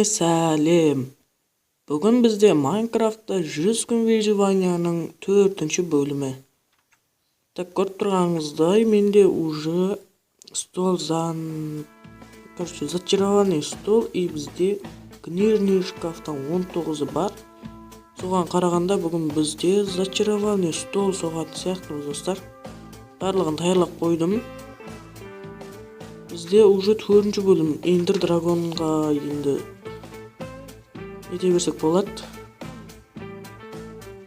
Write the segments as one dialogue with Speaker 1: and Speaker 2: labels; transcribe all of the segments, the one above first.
Speaker 1: сәлем. Бүгін бізде Майнкрафтта 100 күн выживанияның 4-ші бөлімі. Так, көріп тұрғаныңыздай, менде уже стол зачарованный стол, и бізде книжный шкафтан 19 бар. Соған қарағанда бүгін бізде зачарованный стол соғатын сияқты, достар. Барлығын даярлап қойдым. Бізде уже 4-ші бөлім Ендер драгонға енді ете берсек болады.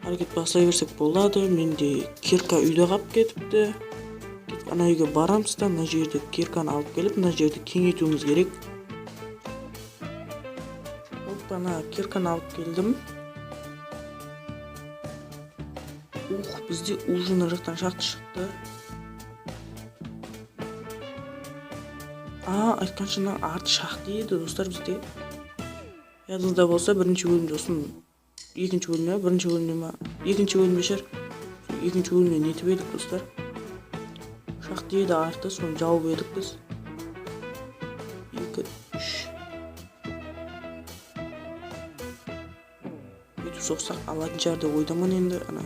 Speaker 1: Әрекет басай берсек болады. Менде кирка үйде қалып кетіпті. Ана үйге барамыз да, мына жерде кирканы алып келіп, мына жерді кеңейтуіміз керек. Ана кирканы алып келдім. Бізде уже мына жақтан шахта шықты. Айтқаншының арты шахта еді, достар, бізде. Ядыңызда болса, бірінші бөлімде осын, екінші бөлімде, бірінші бөлімде ма, екінші бөлімде шыр, екінші бөлімде нетіп едік, достар. Шахта еді арты, соны жауып едік біз. 2, 3. Өйтіп соқсақ, алатын жарды ойдаман енді, ана.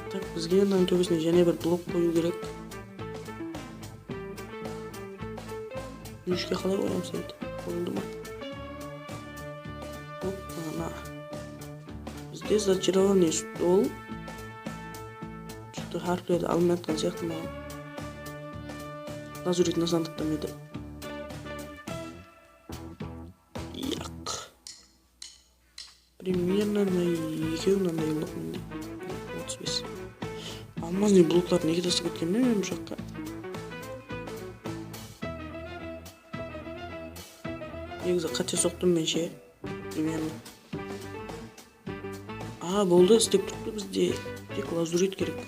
Speaker 1: Так, бізге мынаның төбесіне және бір блок қою керек. Үшке қалай қоямыз енді? Болды ма? Ана. Бізде зачарованный стол. Что-то харфлерді алынып жатқан сияқты маған. Лазурит насандықтан еді. Яқ. Примерно на екеуін андай блок менде. 35. Алмазный блоклар неге тастап кеткен мен бұл жаққа? Негізі қате соқтым мен ше. Примерно. Болды, істеп тұрды бізде. Тек лазурит керек.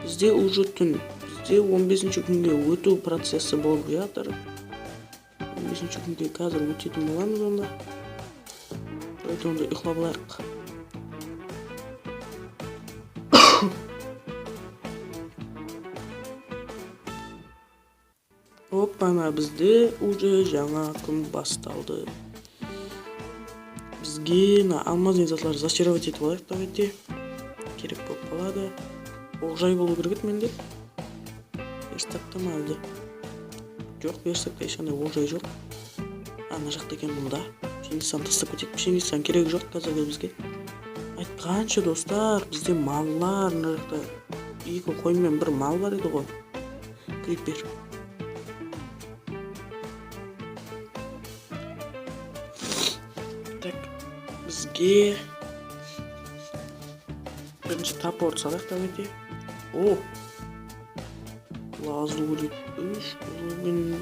Speaker 1: Бізде уже түн. Бізде 15-ші күнге өту процесі болып жатыр. 15-ші күнге қазір өтетін боламыз онда. Онда ұйықтап алайық. Ана бізде уже жаңа күн басталды. Бізге алмазный затлар зачаровать етіп алайық, давайте. Керек болып қалады. Оқжай болу керек менде. Верстакта ма әлде? Жоқ, верстакта ешқандай оқжай жоқ. Ана жақта екен мұнда. Пшеницаны тастап кетейік. Пшеницаның керегі жоқ қазіргі бізге. Айтқанша, достар, бізде маллар мына жақта. 2 қой мен 1 мал бар еді ғой. Крипер. Бізге бірінші топор салайық, давайте. Лазурит 3 уровень.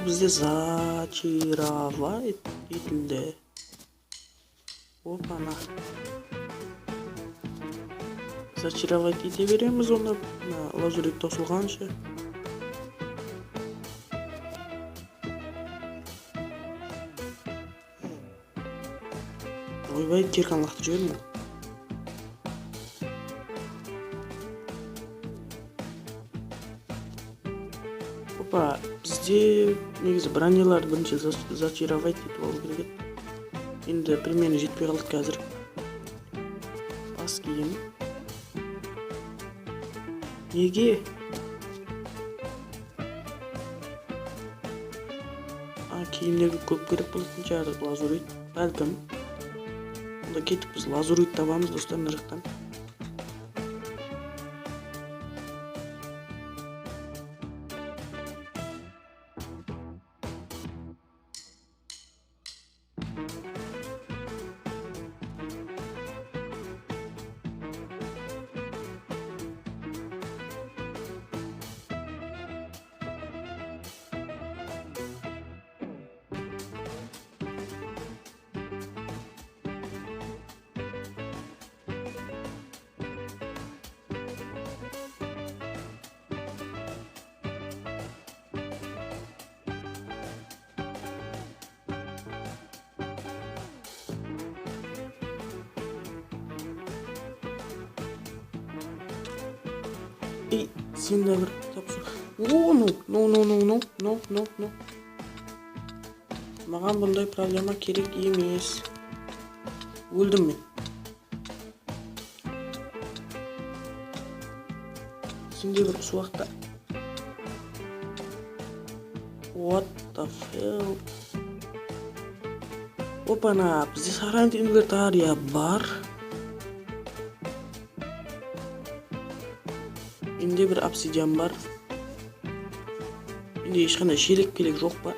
Speaker 1: Бізде зачаровать етілді. Ана. Зачаровать ете береміз оны, лазурит тосылғанша. Ойбай, кирканы лақтырып жібердім. Бізде негізі бронеларды бірінші зачаровать етіп алу керек. Енді примерно жетпей қалдық қазір. Бас киім. Неге? Киімдерге көп керек болатын шығар, лазурит. Бәлкім. Онда кетіп біз лазурит табамыз, достар, мына жақтан. Ей, сен де бір тапшы. О, no. Маған бұндай проблема керек емес. Өлдім мен. Сен де бір суақта. What the hell? Опана, бізде сарайын инвентария бар. Менде бір обсидиан бар. Менде ешқандай желек керек жоқ па?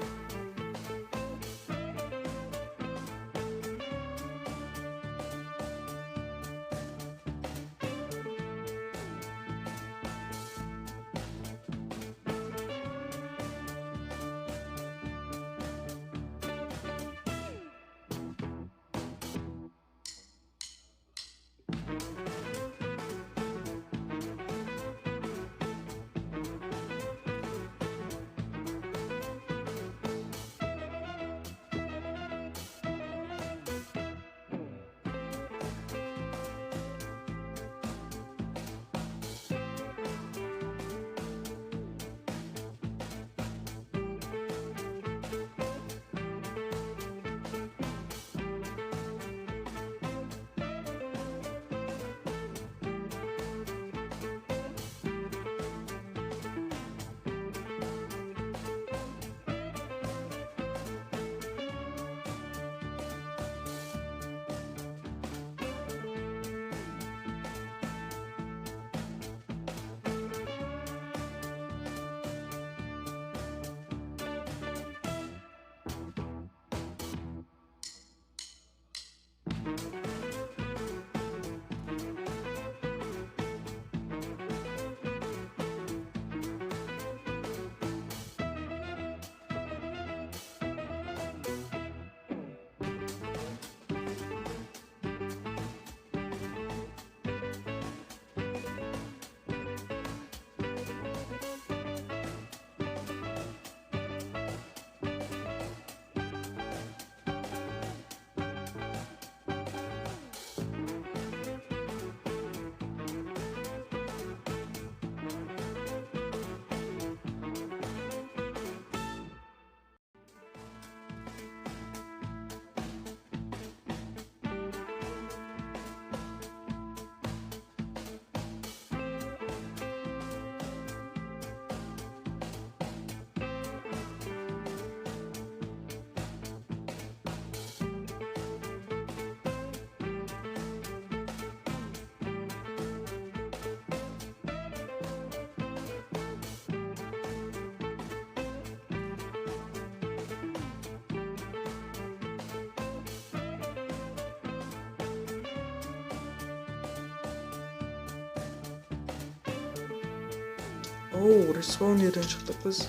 Speaker 1: Оу, респаунерден шықтық біз.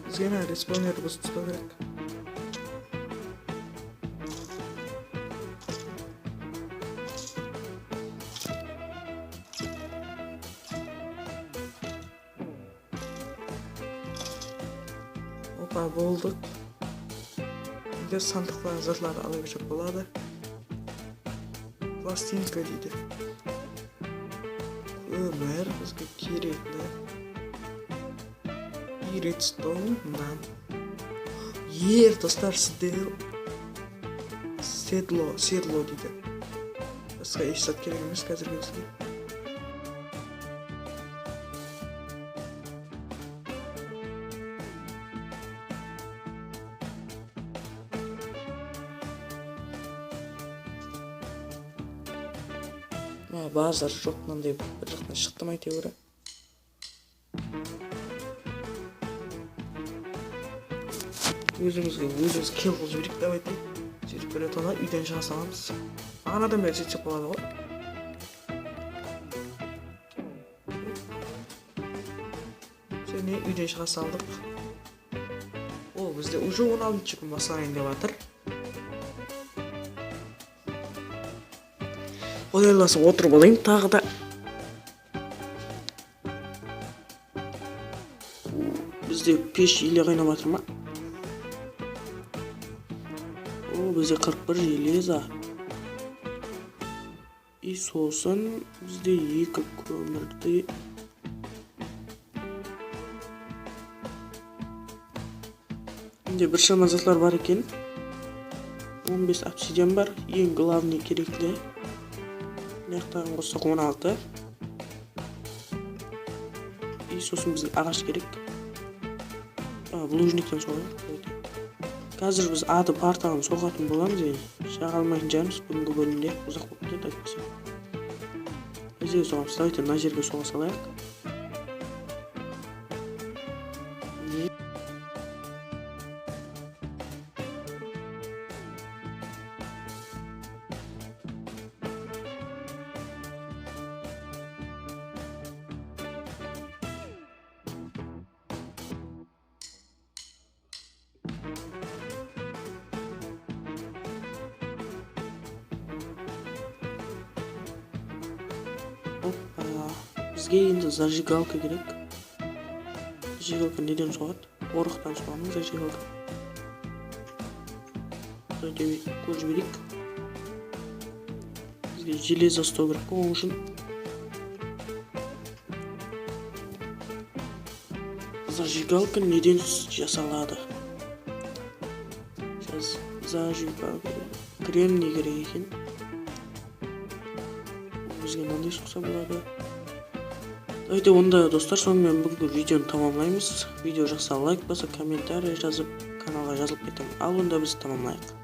Speaker 1: Бізге ана респаунерді бұзып тастау керек. Опа, болдық. Сандықтағы заттарды ала берсек болады. Пластинка дейді. Көмір бізге керек, да. И редстоун нам. Достар, седло дейді. Басқа еш зат керек емес қазіргі бізге. Базар жоқ, мынандай бір жақтан шықтым әйтеуір. Өзіміз кел қылып жіберейік, давайте. Сөйтіп бір тона үйден шыға саламыз. Маған адам бәрі сөйтсек болады ғой. Сөйне үйден шыға салдық. О, бізде уже 16 күн басарайын деп жатыр. Ойласып отырып алайын тағы да. Бізде пеш иле қайнап жатыр ма? бізде 41 железо. И сосын бізде 2 көмірді. Енді біршама заттар бар екен. 15 обсидиан бар. Ең главный керекті. Мынаяқтан қоссақ 16. И сосын бізге ағаш керек. Лужниктен соғайық. Қазір біз ады партаған соғатын боламыз енді. Шаға алмайтын жармыз бүгінгі бөлімде. Ұзақ болып кетеді айтпаса. Әзер соғамыз. Давайте мына жерге соға салайық. Опа, бізге енді зажигалка керек. Зажигалка неден соғады? Орықтан соғамыз зажигалка. Көз жіберейік. Бізге железо ұстау керек қой, оның үшін. Зажигалка неден жасалады? Сейчас зажигалка кремний керек екен. Бізге мынандай шықса болады. Давайте онда достар, сонымен бүгінгі видеоны тамамлаймыз. Видео жақса лайк басып, комментарий жазып, каналға жазылып кетемін. Ал онда біз тамамлайық.